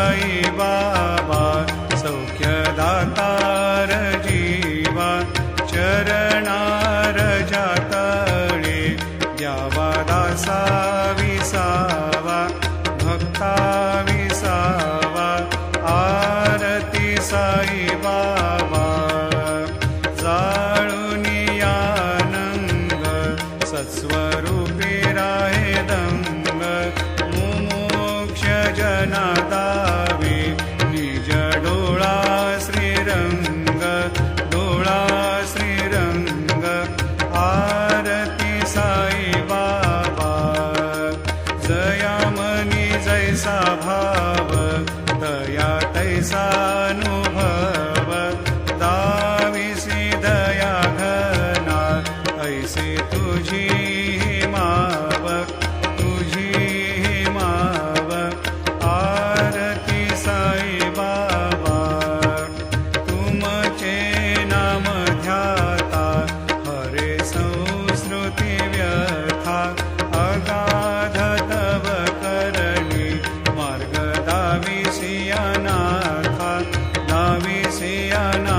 साई बाबा सौख्यदातार जीवा चरणार जातळे द्यावा दासा विसावा भक्ता विसावा आरती साई बाबा जाळूनी आनंद सत्स्वरूपी राहे दंग मुमोक्ष जना दावे निज डोळा श्रीरंग डोळा श्रीरंग आरती साई बाबा जयामनी जैसा भाव दया तैसा अनुभव दाविसी दया घना ऐसे तुझी माव तुझी माव आरती साई बाबा तुमचे नाम ध्याता हरे संस्कृती व्यथा अगाध तव करणी मार्ग दाविसी अनाथा दाविसी अनाथा